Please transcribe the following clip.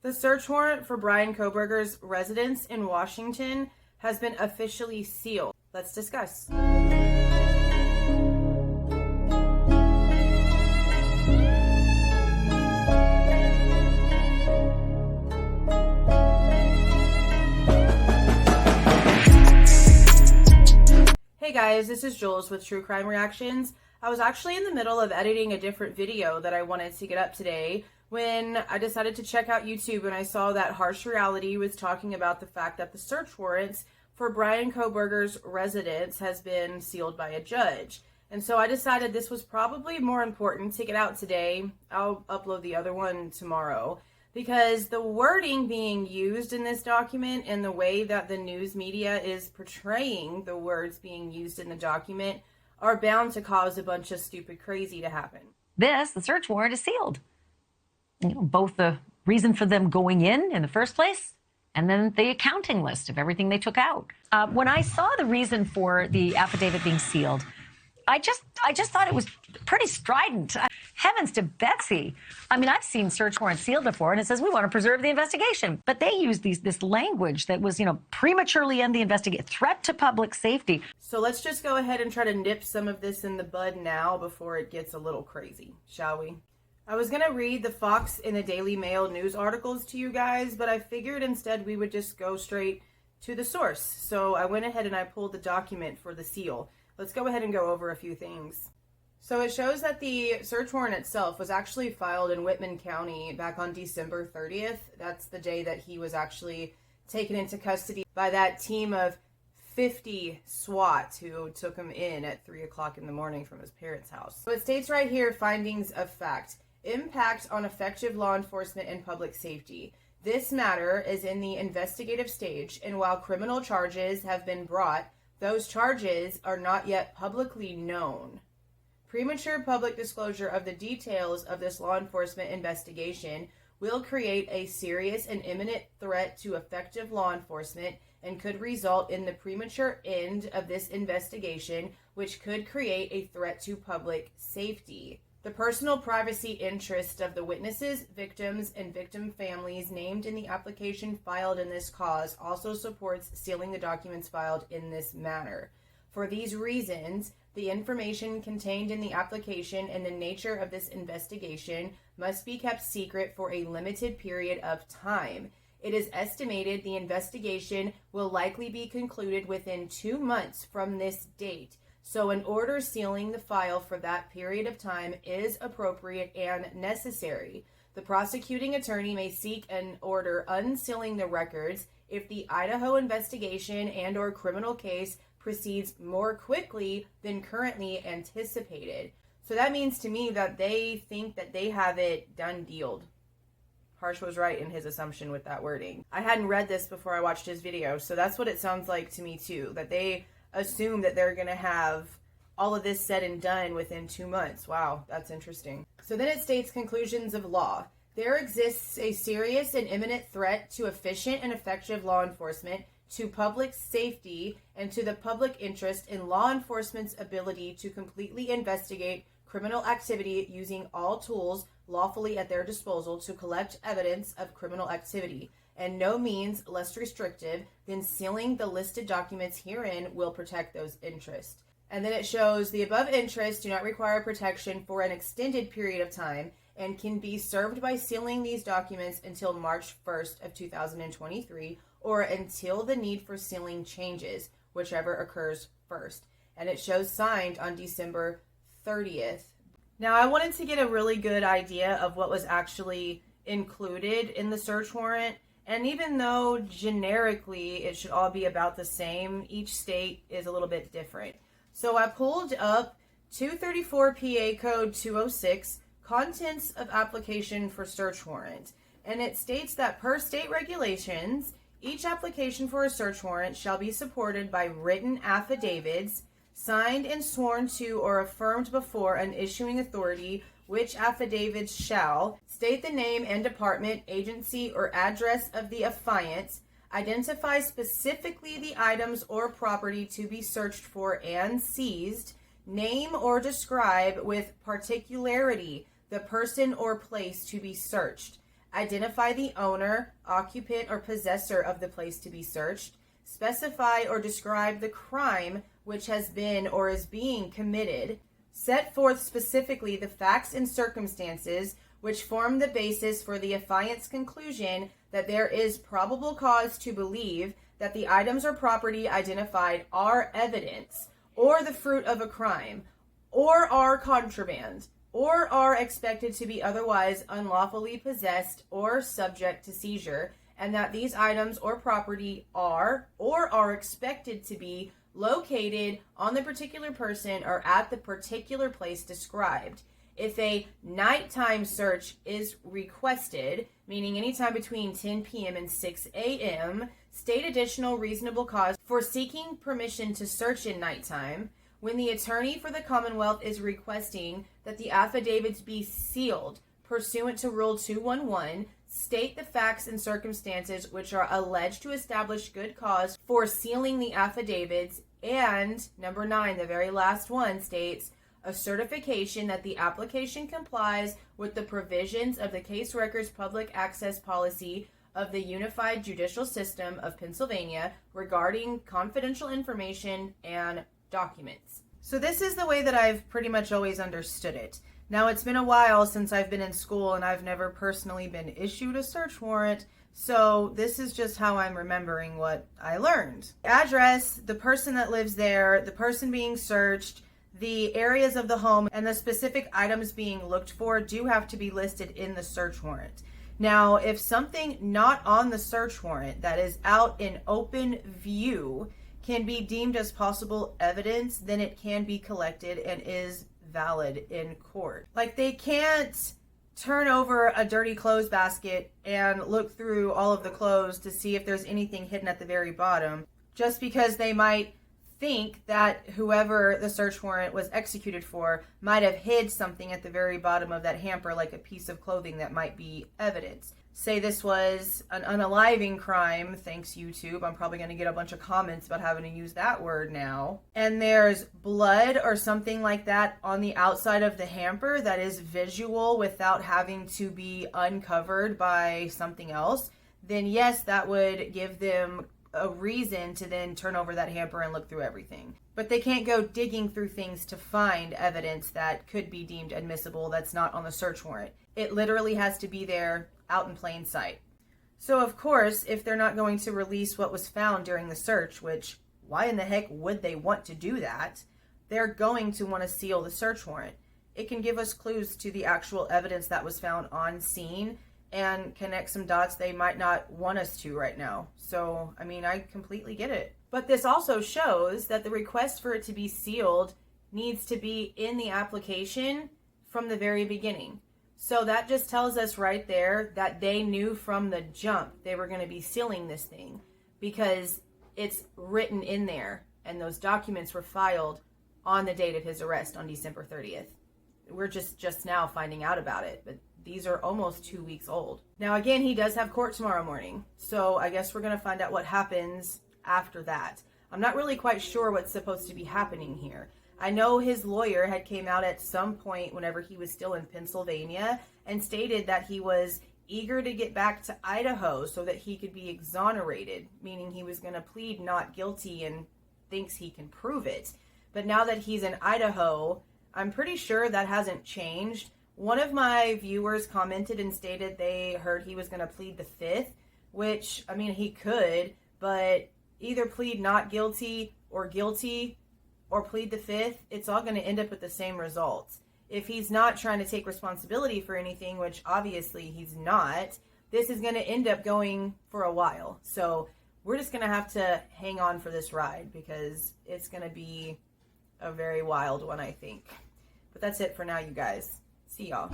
The search warrant for Bryan Kohberger's residence in Washington has been officially sealed. Let's discuss. Hey guys, this is Jules with True Crime Reactions. I was actually in the middle of editing a different video that I wanted to get up today when I decided to check out YouTube, and I saw that Harsh Reality was talking about the fact that the search warrants for Bryan Kohberger's residence has been sealed by a judge. And so I decided this was probably more important to get out today. I'll upload the other one tomorrow, because the wording being used in this document and the way that the news media is portraying the words being used in the document are bound to cause a bunch of stupid crazy to happen. The search warrant is sealed. Both the reason for them going in the first place, and then the accounting list of everything they took out. When I saw the reason for the affidavit being sealed, I just thought it was pretty strident. Heavens to Betsy. I mean, I've seen search warrants sealed before, and it says we want to preserve the investigation. But they use this language that was, prematurely end the investigation, threat to public safety. So let's just go ahead and try to nip some of this in the bud now before it gets a little crazy, shall we? I was going to read the Fox and the Daily Mail news articles to you guys, but I figured instead we would just go straight to the source. So I went ahead and I pulled the document for the seal. Let's go ahead and go over a few things. So it shows that the search warrant itself was actually filed in Whitman County back on December 30th. That's the day that he was actually taken into custody by that team of 50 SWAT who took him in at 3 o'clock in the morning from his parents' house. So it states right here, findings of fact. Impact on effective law enforcement and public safety. This matter is in the investigative stage, and while criminal charges have been brought, those charges are not yet publicly known. Premature public disclosure of the details of this law enforcement investigation will create a serious and imminent threat to effective law enforcement and could result in the premature end of this investigation, which could create a threat to public safety. The personal privacy interest of the witnesses, victims, and victim families named in the application filed in this cause also supports sealing the documents filed in this manner. For these reasons, the information contained in the application and the nature of this investigation must be kept secret for a limited period of time. It is estimated the investigation will likely be concluded within 2 months from this date. So an order sealing the file for that period of time is appropriate and necessary. The prosecuting attorney may seek an order unsealing the records if the Idaho investigation and/or criminal case proceeds more quickly than currently anticipated. So that means to me that they think that they have it done dealed. Harsh was right in his assumption with that wording. I hadn't read this before I watched his video, so that's what it sounds like to me too, that they assume that they're going to have all of this said and done within 2 months. Wow, that's interesting. So then it states conclusions of law. There exists a serious and imminent threat to efficient and effective law enforcement, to public safety, and to the public interest in law enforcement's ability to completely investigate criminal activity using all tools lawfully at their disposal to collect evidence of criminal activity, and no means less restrictive than sealing the listed documents herein will protect those interests. And then it shows the above interests do not require protection for an extended period of time and can be served by sealing these documents until March 1st of 2023 or until the need for sealing changes, whichever occurs first. And it shows signed on December 30th. Now, I wanted to get a really good idea of what was actually included in the search warrant. And even though generically it should all be about the same, each state is a little bit different. So I pulled up 234 PA Code 206, Contents of Application for Search Warrant. And it states that per state regulations, each application for a search warrant shall be supported by written affidavits, signed and sworn to or affirmed before an issuing authority, which affidavits shall state the name and department, agency, or address of the affiant, identify specifically the items or property to be searched for and seized, name or describe with particularity the person or place to be searched, identify the owner, occupant, or possessor of the place to be searched, specify or describe the crime which has been or is being committed, set forth specifically the facts and circumstances which form the basis for the affiant's conclusion that there is probable cause to believe that the items or property identified are evidence or the fruit of a crime, or are contraband, or are expected to be otherwise unlawfully possessed or subject to seizure, and that these items or property are or are expected to be located on the particular person or at the particular place described. If a nighttime search is requested, meaning anytime between 10 p.m. and 6 a.m., state additional reasonable cause for seeking permission to search in nighttime. When the attorney for the Commonwealth is requesting that the affidavits be sealed pursuant to Rule 211, state the facts and circumstances which are alleged to establish good cause for sealing the affidavits. And number 9, the very last one, states a certification that the application complies with the provisions of the Case Records Public Access Policy of the Unified Judicial System of Pennsylvania regarding confidential information and documents. So this is the way that I've pretty much always understood it. Now, it's been a while since I've been in school and I've never personally been issued a search warrant, so this is just how I'm remembering what I learned. Address, the person that lives there, the person being searched, the areas of the home, and the specific items being looked for do have to be listed in the search warrant. Now, if something not on the search warrant that is out in open view can be deemed as possible evidence, then it can be collected and is valid in court. Like, they can't turn over a dirty clothes basket and look through all of the clothes to see if there's anything hidden at the very bottom, just because they might think that whoever the search warrant was executed for might have hid something at the very bottom of that hamper, like a piece of clothing that might be evidence. Say this was an unaliving crime, thanks YouTube. I'm probably going to get a bunch of comments about having to use that word now. And there's blood or something like that on the outside of the hamper that is visual without having to be uncovered by something else, then yes, that would give them a reason to then turn over that hamper and look through everything. But they can't go digging through things to find evidence that could be deemed admissible that's not on the search warrant. It literally has to be there out in plain sight. So of course, if they're not going to release what was found during the search, which why in the heck would they want to do that? They're going to want to seal the search warrant. It can give us clues to the actual evidence that was found on scene and connect some dots they might not want us to right now. So, I mean, I completely get it. But this also shows that the request for it to be sealed needs to be in the application from the very beginning. So that just tells us right there that they knew from the jump they were going to be sealing this thing, because it's written in there and those documents were filed on the date of his arrest on December 30th. We're just now finding out about it, but these are almost 2 weeks old. Now, again, he does have court tomorrow morning, so I guess we're going to find out what happens after that. I'm not really quite sure what's supposed to be happening here. I know his lawyer had came out at some point whenever he was still in Pennsylvania and stated that he was eager to get back to Idaho so that he could be exonerated, meaning he was going to plead not guilty and thinks he can prove it. But now that he's in Idaho, I'm pretty sure that hasn't changed. One of my viewers commented and stated they heard he was going to plead the 5th, which, I mean, he could, but either plead not guilty or plead the 5th, it's all going to end up with the same results. If he's not trying to take responsibility for anything, which obviously he's not, this is going to end up going for a while. So we're just going to have to hang on for this ride because it's going to be a very wild one, I think. But that's it for now, you guys. See y'all.